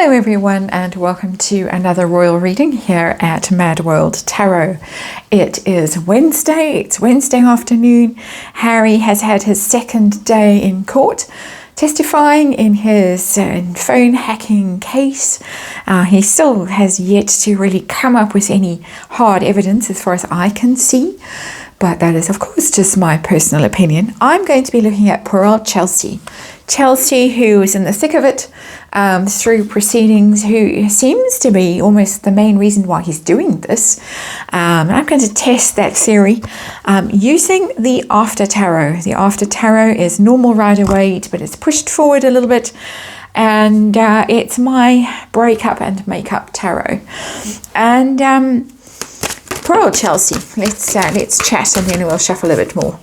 Hello everyone, and welcome to another royal reading here at MadWorldTarot. It is Wednesday, it's Wednesday afternoon. Harry has had his second day in court, testifying in his phone hacking case. He still has yet to really come up with any hard evidence as far as I can see. But that is, of course, just my personal opinion. I'm going to be looking at poor old Chelsy. Chelsy, who is in the thick of it through proceedings, who seems to be almost the main reason why he's doing this. I'm going to test that theory using the after tarot. The after tarot is normal rider-waite, but it's pushed forward a little bit. And it's my breakup and makeup tarot. And poor old Chelsy. Let's chat and then we'll shuffle a bit more.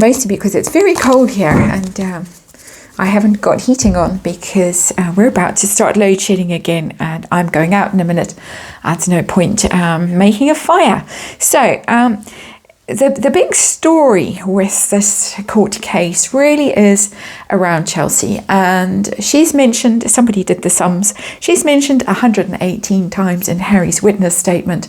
Mostly because it's very cold here and I haven't got heating on because we're about to start load shedding again and I'm going out in a minute. There's no point making a fire. So the big story with this court case really is around Chelsy, and she's mentioned, somebody did the sums, she's mentioned 118 times in Harry's witness statement.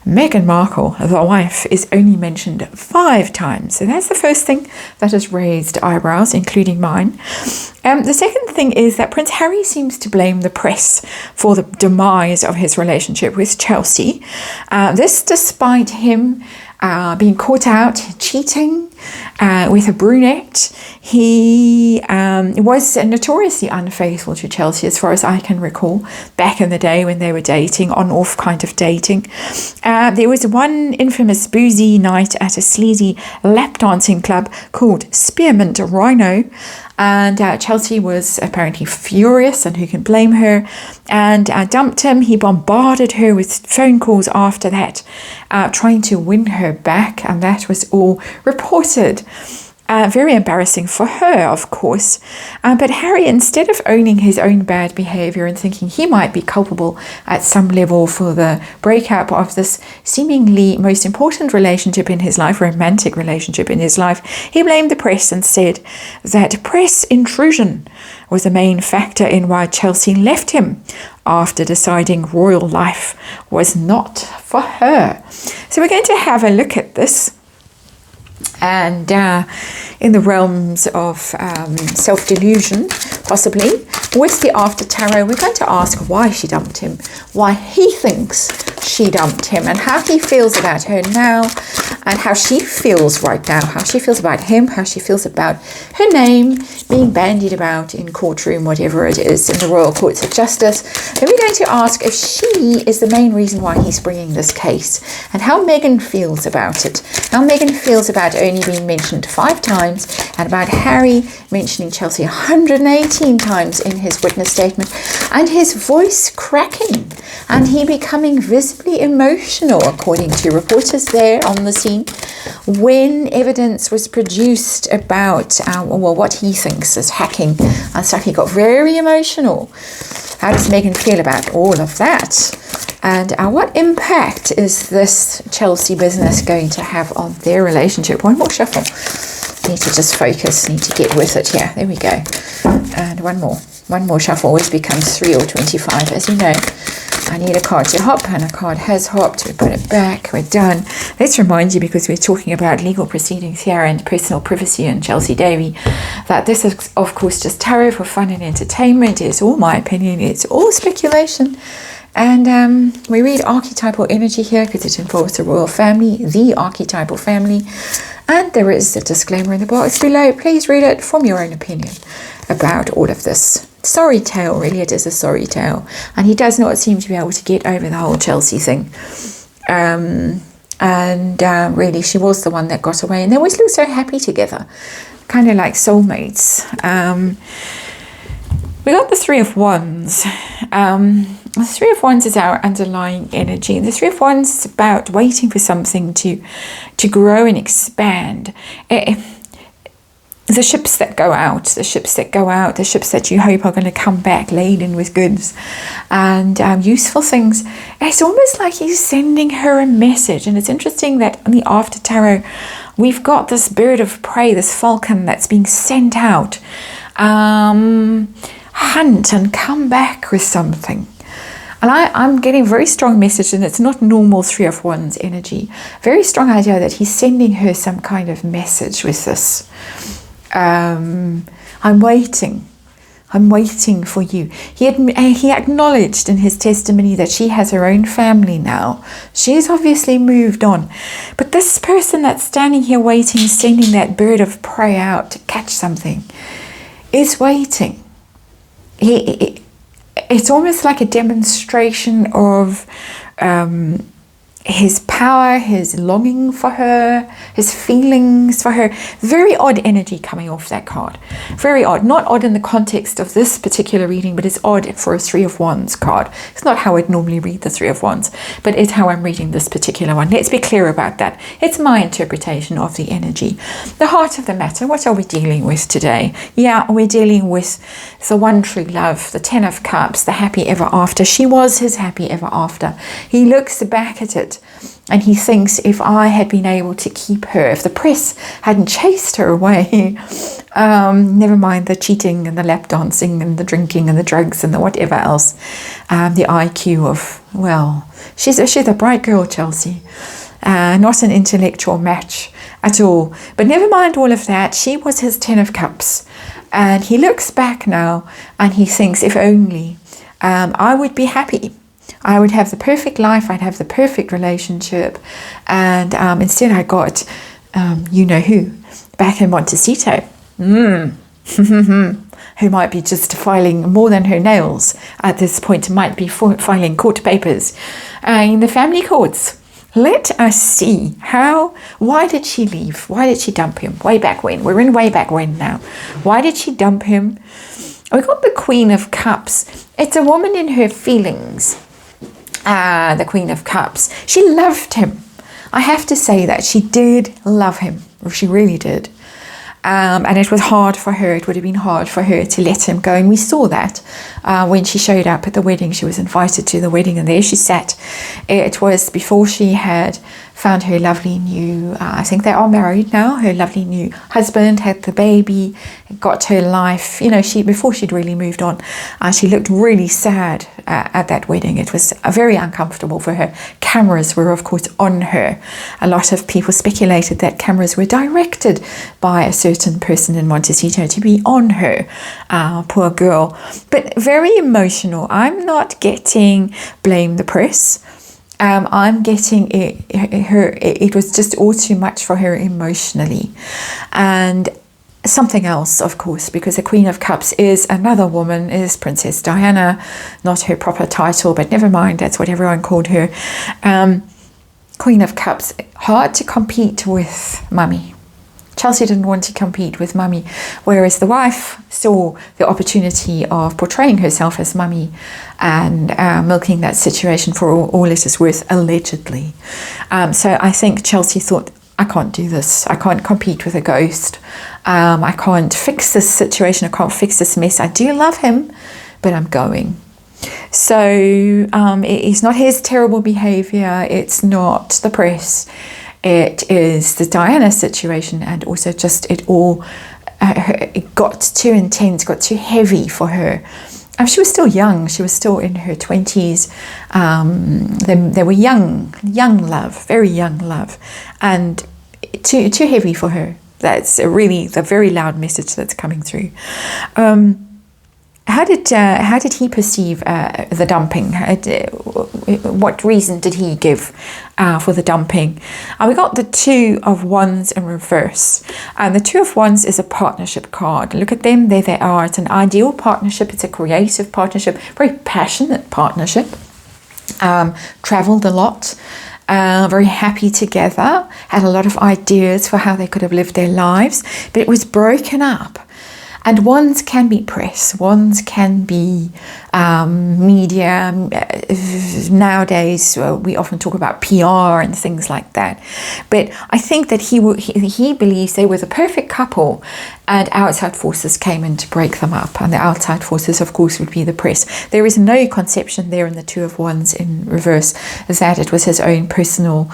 Meghan Markle, the wife, is only mentioned 5 times. So that's the first thing that has raised eyebrows, including mine. The second thing is that Prince Harry seems to blame the press for the demise of his relationship with Chelsy. This despite him being caught out cheating with a brunette. He was notoriously unfaithful to Chelsy, as far as I can recall, back in the day when they were dating, on-off kind of dating. There was one infamous boozy night at a sleazy lap dancing club called Spearmint Rhino, and Chelsy was apparently furious, and who can blame her, and dumped him. He bombarded her with phone calls after that, trying to win her back, and that was all reported. Very embarrassing for her, of course. But Harry, instead of owning his own bad behavior and thinking he might be culpable at some level for the breakup of this seemingly most important relationship in his life, romantic relationship in his life, he blamed the press and said that press intrusion was the main factor in why Chelsy left him after deciding royal life was not for her. So we're going to have a look at this. And in the realms of self-delusion, possibly, with the after tarot, we're going to ask why she dumped him, why he thinks she dumped him, and how he feels about her now, and how she feels right now, how she feels about him, how she feels about her name being bandied about in courtroom, whatever it is, in the Royal Courts of Justice. Then we're going to ask if she is the main reason why he's bringing this case, and how Meghan feels about it, how Meghan feels about only being mentioned 5 times, and about Harry mentioning Chelsy 118 times in his witness statement, and his voice cracking, and he becoming visibly emotional, according to reporters there on the scene, when evidence was produced about what he thinks is hacking and stuff. He got very emotional. How does Meghan feel about all of that? And what impact is this Chelsy business going to have on their relationship? One more shuffle. Need to just focus, need to get with it. Yeah, there we go. And one more shuffle always becomes 3 or 25, as you know. I need a card to hop, and a card has hopped. We put it back. We're done. Let's remind you, because we're talking about legal proceedings here and personal privacy and Chelsy Davy, that this is, of course, just tarot for fun and entertainment. It's all my opinion. It's all speculation. And we read archetypal energy here because it involves the royal family, the archetypal family. And there is a disclaimer in the box below. Please read it, form your own opinion about all of this. Sorry tale, really, it is a sorry tale. And he does not seem to be able to get over the whole Chelsy thing. Really, she was the one that got away. And they always look so happy together, kind of like soulmates. We got the 3 of Wands. The 3 of Wands is our underlying energy. The 3 of Wands is about waiting for something to grow and expand. The ships that go out, the ships that you hope are going to come back laden with goods and useful things. It's almost like he's sending her a message. And it's interesting that in the after tarot, we've got this bird of prey, this falcon that's being sent out. hunt and come back with something. And I'm getting very strong message, and it's not normal Three of Wands energy. Very strong idea that he's sending her some kind of message with this. I'm waiting. I'm waiting for you. He acknowledged in his testimony that she has her own family now. She's obviously moved on. But this person that's standing here waiting, sending that bird of prey out to catch something, is waiting. It's almost like a demonstration of his power, his longing for her, his feelings for her. Very odd energy coming off that card. Very odd. Not odd in the context of this particular reading, but it's odd for a Three of Wands card. It's not how I'd normally read the Three of Wands, but it's how I'm reading this particular one. Let's be clear about that. It's my interpretation of the energy. The heart of the matter, what are we dealing with today? Yeah, we're dealing with the one true love, the Ten of Cups, the happy ever after. She was his happy ever after. He looks back at it and he thinks, if I had been able to keep her, if the press hadn't chased her away, never mind the cheating and the lap dancing and the drinking and the drugs and the whatever else, the IQ of, well, she's a bright girl, Chelsy. Not an intellectual match at all. But never mind all of that. She was his Ten of Cups. And he looks back now and he thinks, if only I would be happy. I would have the perfect life. I'd have the perfect relationship. And instead I got, you know who, back in Montecito. Who might be just filing more than her nails at this point, might be filing court papers in the family courts. Let us see why did she leave? Why did she dump him? Way back when. We're in way back when now. Why did she dump him? We got the Queen of Cups. It's a woman in her feelings. The Queen of Cups. She loved him. I have to say that she did love him. She really did. And it was hard for her. It would have been hard for her to let him go. And we saw that when she showed up at the wedding. She was invited to the wedding and there she sat. It was before she had found her lovely new, I think they are married now, her lovely new husband, had the baby, got her life. You know, before she'd really moved on, she looked really sad at that wedding. It was very uncomfortable for her. Cameras were, of course, on her. A lot of people speculated that cameras were directed by a certain person in Montecito to be on her. Poor girl. But very emotional. I'm not getting blame the press. I'm getting it was just all too much for her emotionally. And something else, of course, because the Queen of Cups is another woman, is Princess Diana, not her proper title, but never mind, that's what everyone called her. Queen of Cups, hard to compete with Mummy. Chelsy didn't want to compete with Mummy, whereas the wife saw the opportunity of portraying herself as Mummy and milking that situation for all it is worth, allegedly. So I think Chelsy thought, I can't do this. I can't compete with a ghost. I can't fix this situation. I can't fix this mess. I do love him, but I'm going. So it's not his terrible behavior. It's not the press. It is the Diana situation, and also just it all it got too intense, got too heavy for her. She was still young. She was still in her 20s. They were young love, very young love, and too heavy for her. That's really the very loud message that's coming through. How did he perceive the dumping? What reason did he give for the dumping? We got the Two of Wands in reverse. And the Two of Wands is a partnership card. Look at them, there they are. It's an ideal partnership. It's a creative partnership, very passionate partnership. Traveled a lot. Very happy together. Had a lot of ideas for how they could have lived their lives. But it was broken up. And wands can be press, wands can be media. Nowadays, we often talk about PR and things like that. But I think that he believes they were the perfect couple, and outside forces came in to break them up. And the outside forces, of course, would be the press. There is no conception there in the Two of Wands in reverse that it was his own personal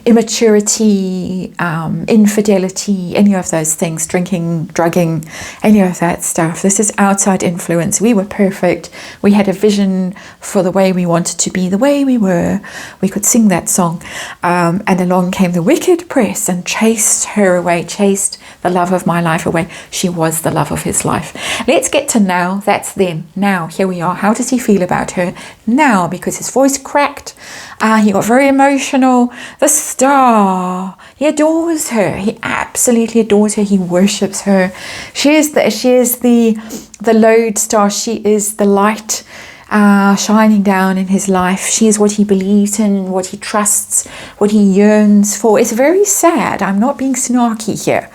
immaturity, infidelity, any of those things, drinking, drugging, any of that stuff. This is outside influence. We were perfect. We had a vision for the way we wanted to be, the way we were. We could sing that song. And along came the wicked press and chased her away, chased the love of my life away. She was the love of his life. Let's get to now. That's then. Now, here we are. How does he feel about her now? Because his voice cracked. He got very emotional. The star. He adores her. He absolutely adores her. He worships her. She is the lodestar. She is the light shining down in his life. She is what he believes in, what he trusts, what he yearns for. It's very sad. I'm not being snarky here.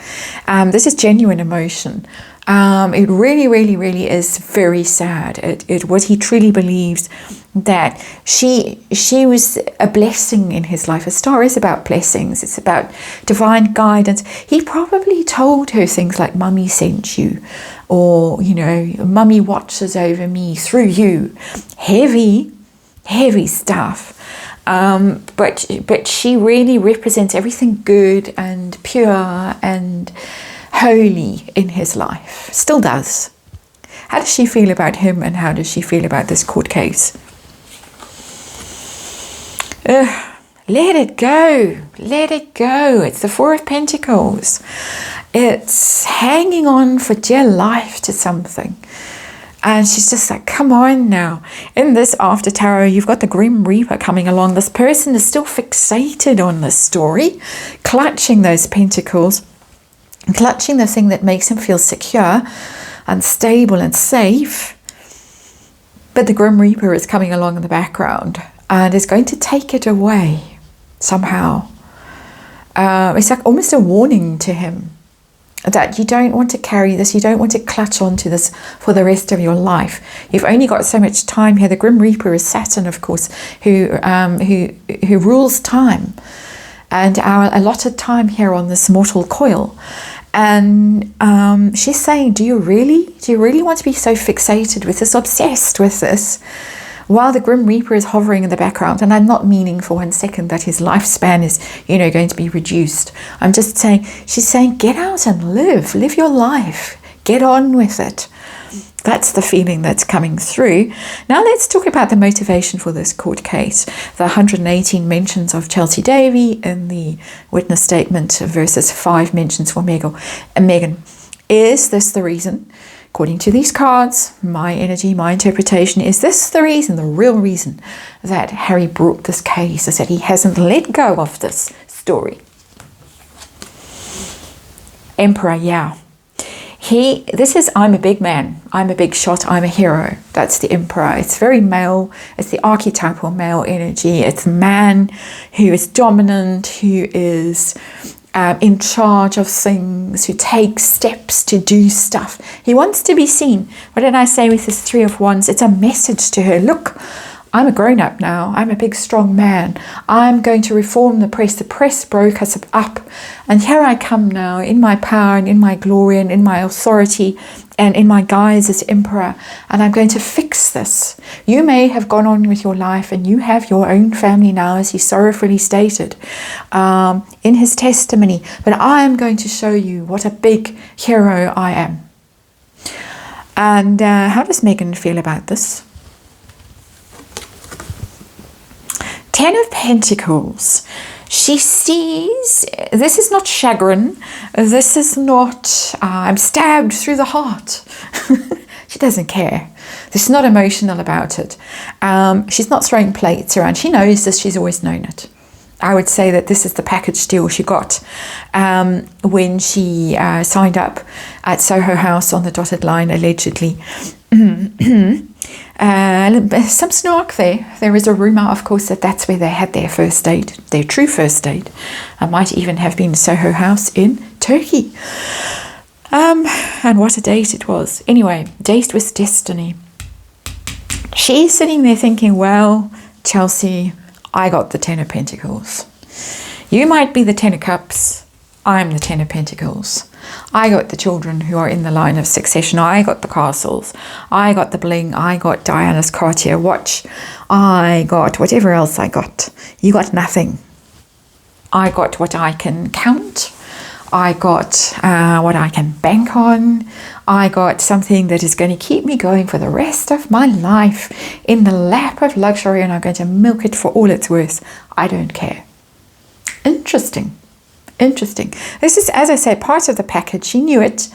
This is genuine emotion. It really, really, really is very sad. What he truly believes, that she was a blessing in his life. A star is about blessings. It's about divine guidance. He probably told her things like, "Mummy sent you," or, "Mummy watches over me through you." Heavy stuff. But she really represents everything good and pure and holy in his life. Still does. How does she feel about him, and how does she feel about this court case? Let it go. Let it go. It's the Four of Pentacles. It's hanging on for dear life to something. And she's just like, come on now. In this after tarot, you've got the Grim Reaper coming along. This person is still fixated on this story, clutching those pentacles, clutching the thing that makes him feel secure and stable and safe. But the Grim Reaper is coming along in the background and is going to take it away somehow. It's like almost a warning to him that you don't want to carry this, you don't want to clutch onto this for the rest of your life. You've only got so much time here. The Grim Reaper is Saturn, of course, who rules time and our allotted time here on this mortal coil. And she's saying, do you really want to be so fixated with this, obsessed with this, while the Grim Reaper is hovering in the background? And I'm not meaning for 1 second that his lifespan is, going to be reduced. I'm just saying, she's saying, get out and live your life, get on with it. That's the feeling that's coming through. Now let's talk about the motivation for this court case. The 118 mentions of Chelsy Davy in the witness statement versus 5 mentions for Meghan. Is this the reason? According to these cards, my energy, my interpretation, is this the reason, the real reason that Harry brought this case, is that he hasn't let go of this story. Emperor, yeah. I'm a big man, I'm a big shot, I'm a hero. That's the Emperor. It's very male, it's the archetypal male energy. It's a man who is dominant, who is in charge of things, who takes steps to do stuff. He wants to be seen. What did I say with this 3 of Wands? It's a message to her. Look, I'm a grown-up now. I'm a big, strong man. I'm going to reform the press. The press broke us up. And here I come now in my power and in my glory and in my authority and in my guise as Emperor. And I'm going to fix this. You may have gone on with your life and you have your own family now, as he sorrowfully stated in his testimony. But I am going to show you what a big hero I am. And how does Meghan feel about this? 10 of Pentacles. She sees, this is not chagrin. This is not, I'm stabbed through the heart. She doesn't care. She's not emotional about it. She's not throwing plates around. She knows this. She's always known it. I would say that this is the package deal she got when she signed up at Soho House on the dotted line, allegedly. Some snark there. There is a rumour, of course, that that's where they had their first date, their true first date. It might even have been Soho House in Turkey. And what a date it was. Anyway, date with destiny. She's sitting there thinking, well, Chelsy, I got the 10 of Pentacles. You might be the 10 of Cups. I'm the 10 of Pentacles. I got the children who are in the line of succession. I got the castles. I got the bling. I got Diana's Cartier watch. I got whatever else I got. You got nothing. I got what I can count. I got what I can bank on. I got something that is going to keep me going for the rest of my life in the lap of luxury, and I'm going to milk it for all it's worth. I don't care. Interesting. Interesting. This is, as I say, part of the package. She knew it.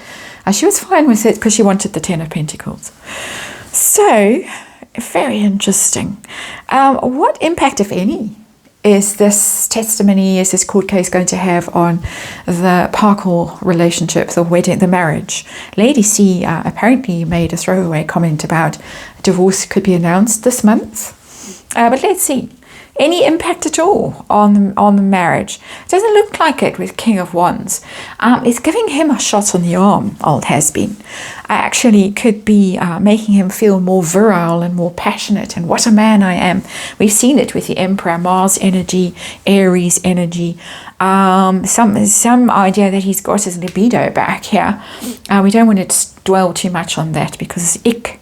She was fine with it because she wanted the Ten of Pentacles. So, very interesting. What impact, if any, is this testimony, is this court case going to have on the Parkle relationship, the wedding, the marriage? Lady C apparently made a throwaway comment about divorce could be announced this month. But let's see. Any impact at all on the marriage? It doesn't look like it with King of Wands. It's giving him a shot on the arm, old has-been. Actually could be making him feel more virile and more passionate, and what a man I am. We've seen it with the Emperor, Mars energy, Aries energy. Some idea that he's got his libido back here. We don't want to dwell too much on that because it's ick.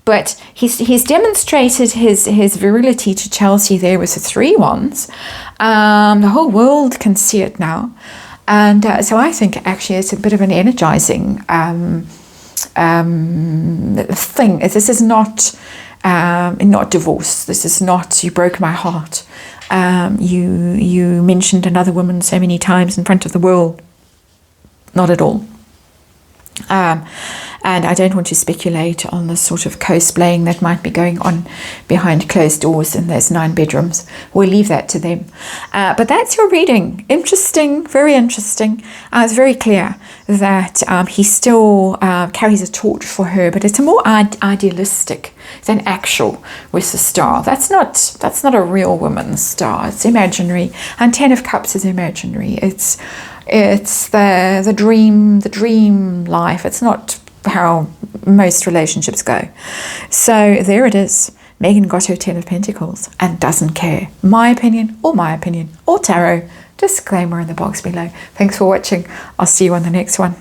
But he's demonstrated his virility to Chelsea there with the 3 wands. The whole world can see it now. And so I think actually it's a bit of an energizing thing. This is not divorce. This is not, you broke my heart. You mentioned another woman so many times in front of the world. Not at all. And I don't want to speculate on the sort of cosplaying that might be going on behind closed doors in those 9 bedrooms. We'll leave that to them. But that's your reading. Interesting, very interesting. It's very clear that he still carries a torch for her, but it's a more idealistic than actual with the star. That's not a real woman's star. It's imaginary. And 10 of Cups is imaginary. It's the dream life. It's not how most relationships go. So there it is. Meghan got her 10 of Pentacles and doesn't care. My opinion, or tarot. Disclaimer in the box below. Thanks for watching. I'll see you on the next one.